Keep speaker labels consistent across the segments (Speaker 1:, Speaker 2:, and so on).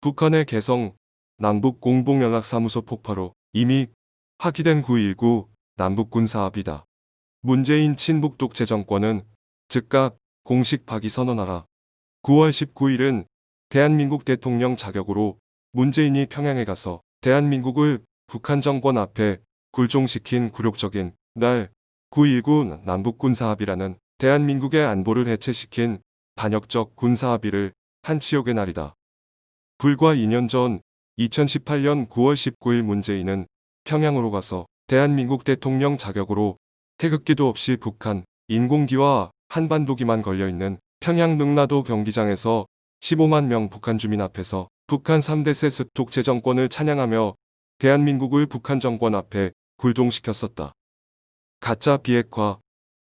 Speaker 1: 북한의 개성 남북공동연락사무소 폭파로 이미 파기된 9.19 남북군사합의다. 문재인 친북 독재 정권은 즉각 공식 파기 선언하라. 9월 19일은 대한민국 대통령 자격으로 문재인이 평양에 가서 대한민국을 북한 정권 앞에 굴종시킨 굴욕적인 날, 9.19 남북군사합의라는 대한민국의 안보를 해체시킨 반역적 군사합의를 한 치욕의 날이다. 불과 2년 전 2018년 9월 19일 문재인은 평양으로 가서 대한민국 대통령 자격으로 태극기도 없이 북한 인공기와 한반도기만 걸려있는 평양 능라도 경기장에서 15만 명 북한 주민 앞에서 북한 3대 세습 독재 정권을 찬양하며 대한민국을 북한 정권 앞에 굴종시켰었다. 가짜 비핵화,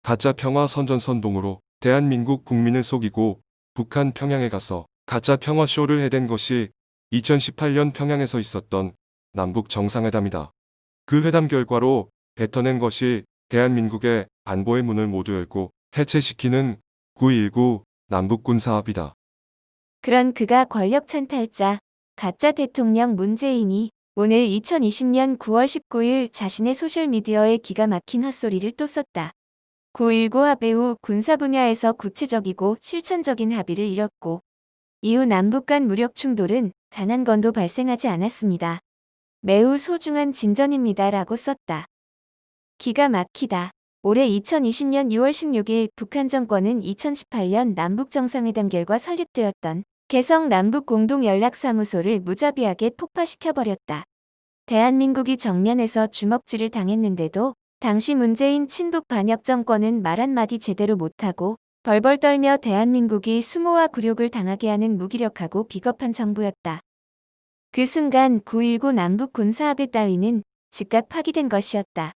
Speaker 1: 가짜 평화 선전선동으로 대한민국 국민을 속이고 북한 평양에 가서 가짜 평화쇼를 해댄 것이 2018년 평양에서 있었던 남북 정상회담이다. 그 회담 결과로 뱉어낸 것이 대한민국의 안보의 문을 모두 열고 해체시키는 9.19 남북군사합의다.
Speaker 2: 그런 그가 권력 찬탈자, 가짜 대통령 문재인이 오늘 2020년 9월 19일 자신의 소셜미디어에 기가 막힌 헛소리를 또 썼다. 9.19 합의 후 군사 분야에서 구체적이고 실천적인 합의를 이뤘고 이후 남북 간 무력 충돌은 단 한 건도 발생하지 않았습니다. 매우 소중한 진전입니다. 라고 썼다. 기가 막히다. 올해 2020년 6월 16일 북한 정권은 2018년 남북정상회담 결과 설립되었던 개성 남북공동연락사무소를 무자비하게 폭파시켜버렸다. 대한민국이 정면에서 주먹질을 당했는데도 당시 문재인 친북 반역 정권은 말 한마디 제대로 못하고 벌벌 떨며 대한민국이 수모와 굴욕을 당하게 하는 무기력하고 비겁한 정부였다. 그 순간 9.19 남북 군사합의 따위는 즉각 파기된 것이었다.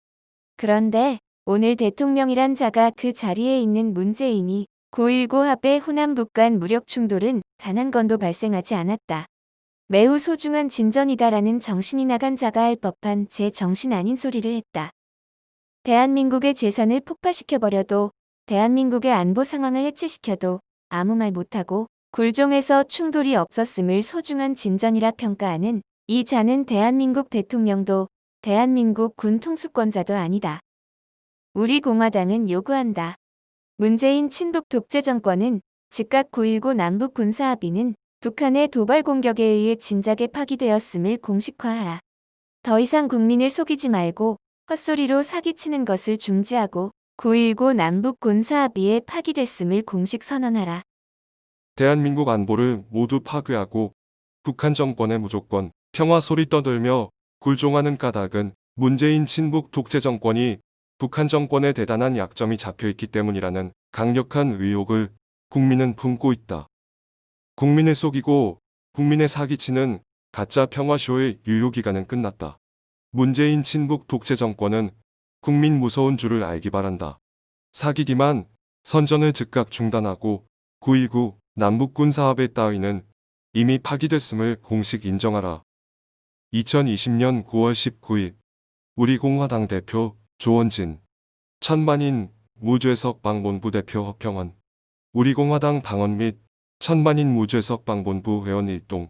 Speaker 2: 그런데 오늘 대통령이란 자가 그 자리에 있는 문재인이 9.19 합의 후 남북 간 무력 충돌은 단 한 건도 발생하지 않았다. 매우 소중한 진전이다라는 정신이 나간 자가 할 법한 제 정신 아닌 소리를 했다. 대한민국의 재산을 폭파시켜버려도 대한민국의 안보 상황을 해체시켜도 아무 말 못하고 굴종에서 충돌이 없었음을 소중한 진전이라 평가하는 이 자는 대한민국 대통령도 대한민국 군 통수권자도 아니다. 우리 공화당은 요구한다. 문재인 친북 독재 정권은 즉각 9.19 남북 군사합의는 북한의 도발 공격에 의해 진작에 파기되었음을 공식화하라. 더 이상 국민을 속이지 말고 헛소리로 사기치는 것을 중지하고 9.19 남북 군사합의에 파기됐음을 공식 선언하라.
Speaker 1: 대한민국 안보를 모두 파괴하고 북한 정권에 무조건 평화 소리 떠들며 굴종하는 까닭은 문재인 친북 독재 정권이 북한 정권에 대단한 약점이 잡혀있기 때문이라는 강력한 의혹을 국민은 품고 있다. 국민을 속이고 국민을 사기치는 가짜 평화쇼의 유효기간은 끝났다. 문재인 친북 독재 정권은 국민 무서운 줄을 알기 바란다. 사기기만 선전을 즉각 중단하고 9.19 남북군사합의 따위는 이미 파기됐음을 공식 인정하라. 2020년 9월 19일 우리 공화당 대표 조원진, 천만인 무죄석 방본부 대표 허평원, 우리 공화당 당원 및 천만인 무죄석 방본부 회원 일동